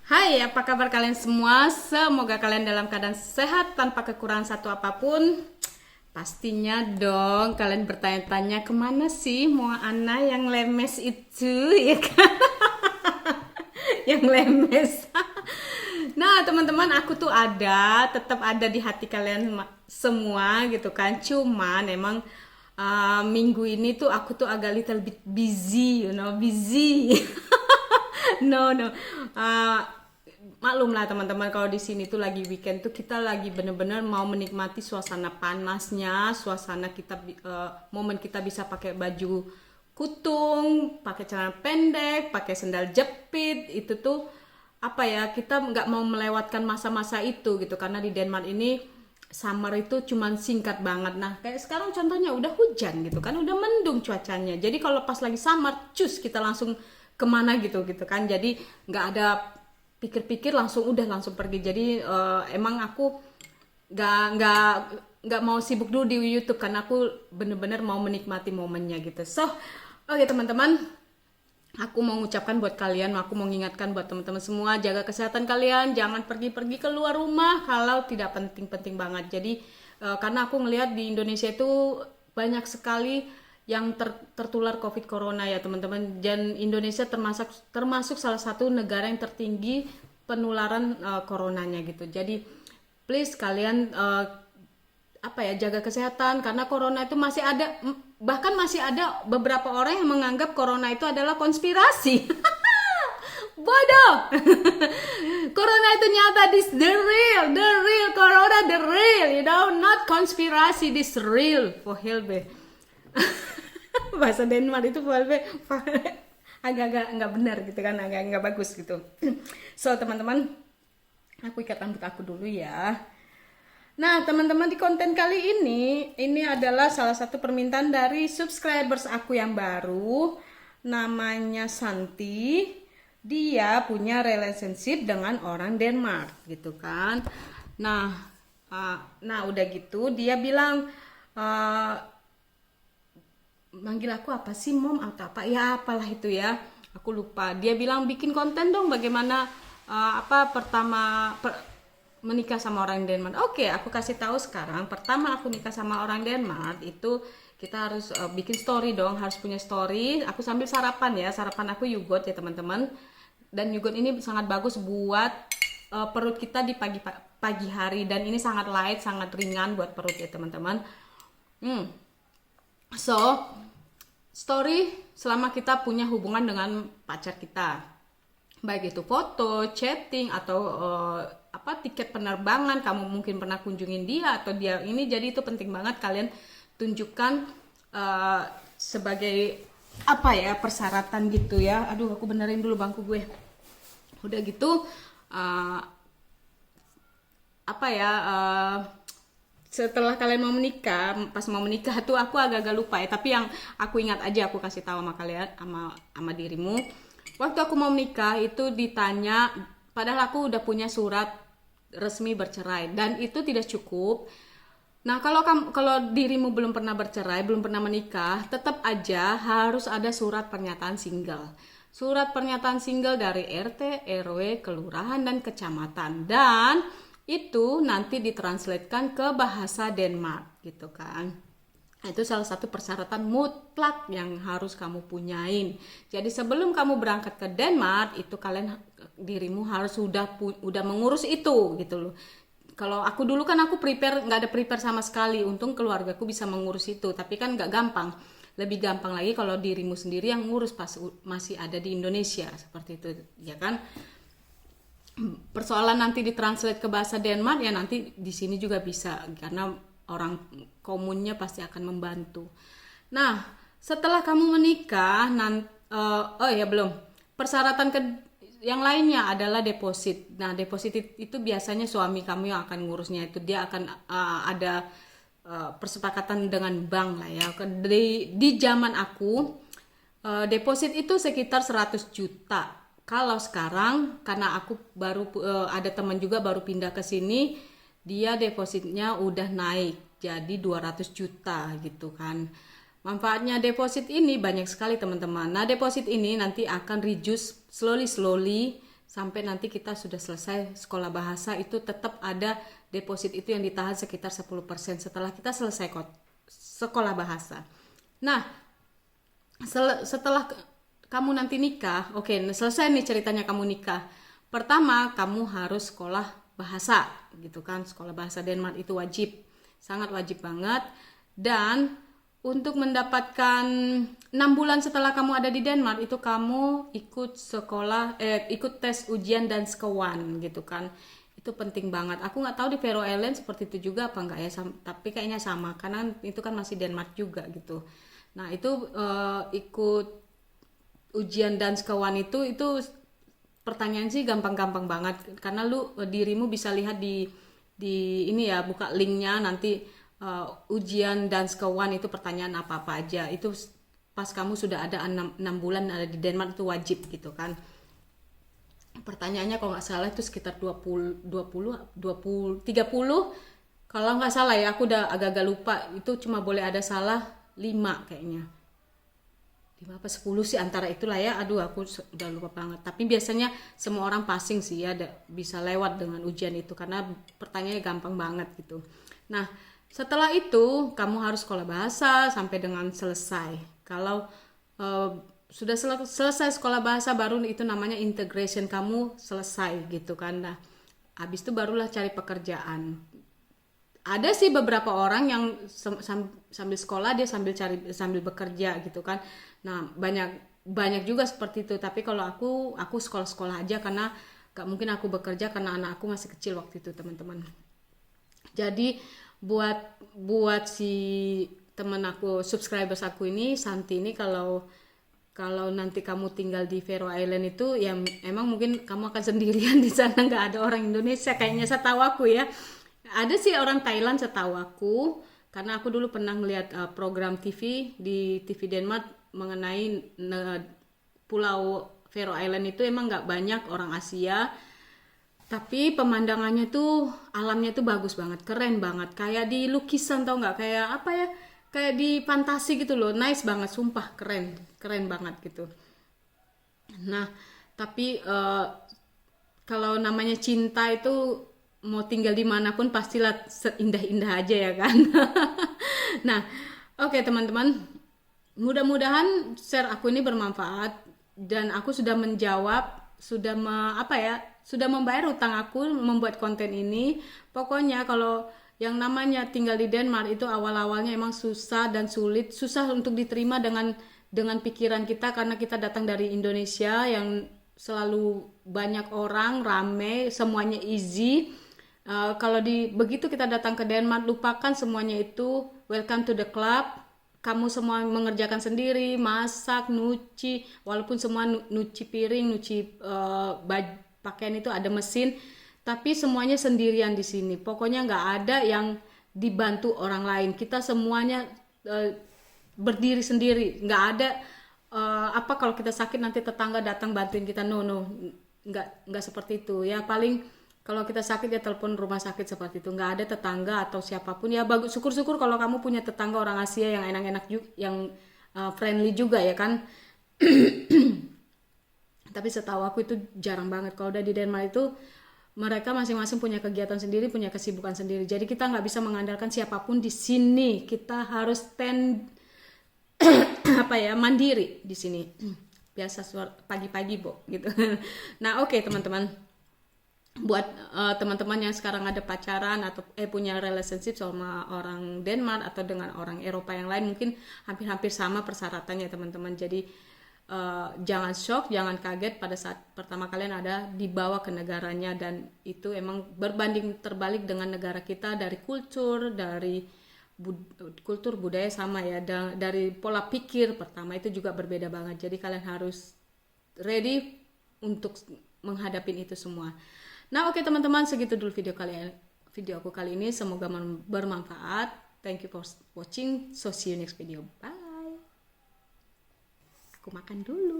Hai, apa kabar kalian semua? Semoga kalian dalam keadaan sehat tanpa kekurangan satu apapun. Pastinya dong kalian bertanya-tanya kemana sih Moa Ana yang lemes itu, ya kan? Yang lemes. Nah, teman-teman, aku tuh tetap ada di hati kalian semua gitu kan. Cuman emang minggu ini tuh aku tuh agak little bit busy, busy. No, no. Uh, Maklum lah teman-teman, kalau di sini tuh lagi weekend tuh kita lagi bener-bener mau menikmati suasana panasnya, suasana kita momen kita bisa pakai baju kutung, pakai celana pendek, pakai sendal jepit. Itu tuh apa ya, kita nggak mau melewatkan masa-masa itu gitu, karena di Denmark ini summer itu cuman singkat banget. Nah, kayak sekarang contohnya udah hujan gitu kan, udah mendung cuacanya. Jadi kalau pas lagi summer, cus kita langsung kemana gitu gitu kan. Jadi nggak ada pikir-pikir, langsung pergi. Jadi emang aku nggak nggak mau sibuk dulu di YouTube karena aku bener-bener mau menikmati momennya gitu. So, oke teman-teman, aku mau mengucapkan buat kalian, aku mau mengingatkan buat teman-teman semua, jaga kesehatan kalian, jangan pergi-pergi keluar rumah kalau tidak penting-penting banget. Jadi karena aku ngelihat di Indonesia itu banyak sekali yang tertular COVID Corona ya teman-teman, dan Indonesia termasuk salah satu negara yang tertinggi penularan coronanya gitu. Jadi please kalian jaga kesehatan, karena corona itu masih ada, bahkan masih ada beberapa orang yang menganggap corona itu adalah konspirasi. Bodoh. Corona itu nyata, this the real corona, the real, not konspirasi, this real for helbe. Bahasa Denmark itu agak-agak nggak benar gitu kan, agak nggak bagus gitu. So teman-teman, aku ikat rambut aku dulu ya. Nah teman-teman, di konten kali ini adalah salah satu permintaan dari subscribers aku yang baru, namanya Santi. Dia punya relationship dengan orang Denmark gitu kan. Nah udah gitu dia bilang, manggil aku apa sih, mom atau apa ya, apalah itu ya, aku lupa. Dia bilang bikin konten dong bagaimana menikah sama orang Denmark. Oke, aku kasih tahu sekarang. Pertama aku nikah sama orang Denmark itu kita harus bikin story dong, harus punya story. Aku sambil sarapan ya, sarapan aku yogurt ya teman-teman. Dan yogurt ini sangat bagus buat perut kita di pagi hari, dan ini sangat light, sangat ringan buat perut ya teman-teman. So, story selama kita punya hubungan dengan pacar kita, baik itu foto, chatting, atau tiket penerbangan, kamu mungkin pernah kunjungin dia atau dia ini, jadi itu penting banget kalian tunjukkan sebagai persyaratan gitu ya. Aduh, aku benerin dulu bangku gue. Udah gitu setelah kalian mau menikah, pas mau menikah tuh aku agak-agak lupa ya, tapi yang aku ingat aja aku kasih tahu sama kalian, sama dirimu. Waktu aku mau menikah itu ditanya, padahal aku udah punya surat resmi bercerai, dan itu tidak cukup. Nah, kalau dirimu belum pernah bercerai, belum pernah menikah, tetap aja harus ada surat pernyataan single. Surat pernyataan single dari RT, RW, kelurahan, dan kecamatan. Dan itu nanti ditranslatekan ke bahasa Denmark gitu kan. Itu salah satu persyaratan mutlak yang harus kamu punyain. Jadi sebelum kamu berangkat ke Denmark, itu dirimu harus udah mengurus itu gitu loh. Kalau aku dulu kan aku nggak ada prepare sama sekali. Untung keluargaku bisa mengurus itu, tapi kan nggak gampang. Lebih gampang lagi kalau dirimu sendiri yang ngurus pas masih ada di Indonesia, seperti itu ya kan. Persoalan nanti ditranslate ke bahasa Denmark ya, nanti di sini juga bisa, karena orang komunnya pasti akan membantu. Nah, setelah kamu menikah, belum. Persyaratan yang lainnya adalah deposit. Nah, deposit itu biasanya suami kamu yang akan ngurusnya. Itu dia akan ada persepakatan dengan bank lah ya. Di zaman aku deposit itu sekitar 100 juta. Kalau sekarang, karena aku baru ada teman juga baru pindah ke sini, dia depositnya udah naik jadi 200 juta gitu kan. Manfaatnya deposit ini banyak sekali teman-teman. Nah, deposit ini nanti akan reduce slowly sampai nanti kita sudah selesai sekolah bahasa, itu tetap ada deposit itu yang ditahan sekitar 10% setelah kita selesai sekolah bahasa. Nah, setelah kamu nanti nikah, oke, selesai nih ceritanya kamu nikah. Pertama, kamu harus sekolah bahasa gitu kan. Sekolah bahasa Denmark itu wajib, sangat wajib banget. Dan untuk mendapatkan 6 bulan setelah kamu ada di Denmark itu kamu ikut ikut tes ujian dan skewan gitu kan. Itu penting banget. Aku nggak tahu di Faroe Island seperti itu juga apa enggak ya, tapi kayaknya sama karena itu kan masih Denmark juga gitu. Nah, itu ikut ujian dan skewan itu pertanyaan sih gampang-gampang banget karena dirimu bisa lihat di ini ya, buka linknya nanti. Ujian dan skewan itu pertanyaan apa-apa aja. Itu pas kamu sudah ada 6 bulan ada di Denmark itu wajib gitu kan. Pertanyaannya kalau nggak salah itu sekitar 30 kalau nggak salah ya, aku udah agak-agak lupa. Itu cuma boleh ada salah 5 kayaknya. 5 apa 10 sih antara itulah ya. Aduh, aku udah lupa banget. Tapi biasanya semua orang passing sih ya, bisa lewat dengan ujian itu karena pertanyaannya gampang banget gitu. Nah, setelah itu kamu harus sekolah bahasa sampai dengan selesai. Kalau sudah selesai sekolah bahasa, baru itu namanya integration, kamu selesai gitu kan. Nah, habis itu barulah cari pekerjaan. Ada sih beberapa orang yang sambil sekolah dia sambil bekerja gitu kan. Nah, banyak juga seperti itu. Tapi kalau aku sekolah aja karena gak mungkin aku bekerja karena anak aku masih kecil waktu itu, teman-teman. Jadi buat si teman aku, subscribers aku ini, Santi ini, kalau nanti kamu tinggal di Faroe Island itu ya emang mungkin kamu akan sendirian di sana, nggak ada orang Indonesia kayaknya, setahu aku ya. Ada sih orang Thailand setahu aku, karena aku dulu pernah melihat program TV di TV Denmark mengenai pulau Faroe Island itu emang nggak banyak orang Asia. Tapi pemandangannya tuh, alamnya tuh bagus banget, keren banget. Kayak di lukisan, tau nggak? Kayak apa ya? Kayak di fantasi gitu loh. Nice banget, sumpah keren banget gitu. Nah, tapi kalau namanya cinta itu mau tinggal dimanapun pastilah seindah-indah aja ya kan. Nah, oke teman-teman. Mudah-mudahan share aku ini bermanfaat dan aku sudah menjawab, sudah membayar utang aku membuat konten ini. Pokoknya kalau yang namanya tinggal di Denmark itu awal-awalnya emang susah dan sulit, susah untuk diterima dengan pikiran kita karena kita datang dari Indonesia yang selalu banyak orang, rame, semuanya easy. Kalau begitu kita datang ke Denmark, lupakan semuanya itu, welcome to the club. Kamu semua mengerjakan sendiri, masak, nyuci, walaupun semua nyuci piring, nyuci pakaian itu ada mesin, tapi semuanya sendirian di sini. Pokoknya nggak ada yang dibantu orang lain. Kita semuanya berdiri sendiri. Nggak ada kalau kita sakit nanti tetangga datang bantuin kita. No, nggak seperti itu. Ya paling kalau kita sakit ya telepon rumah sakit seperti itu. Nggak ada tetangga atau siapapun. Ya bagus, syukur-syukur kalau kamu punya tetangga orang Asia yang enak-enak juga, yang friendly juga ya kan. Tapi setahu aku itu jarang banget. Kalau udah di Denmark itu mereka masing-masing punya kegiatan sendiri, punya kesibukan sendiri. Jadi kita nggak bisa mengandalkan siapapun di sini. Kita harus mandiri di sini. Biasa pagi-pagi, Bo, gitu. Nah, oke, teman-teman. Buat teman-teman yang sekarang ada pacaran atau punya relationship sama orang Denmark atau dengan orang Eropa yang lain, mungkin hampir-hampir sama persyaratannya, teman-teman. Jadi jangan shock, jangan kaget pada saat pertama kalian ada dibawa ke negaranya, dan itu emang berbanding terbalik dengan negara kita dari kultur, dari kultur budaya sama ya, dari pola pikir pertama itu juga berbeda banget. Jadi kalian harus ready untuk menghadapi itu semua. Nah, oke teman-teman, segitu dulu video aku kali ini. Semoga bermanfaat. Thank you for watching. So see you next video. Bye. Aku makan dulu.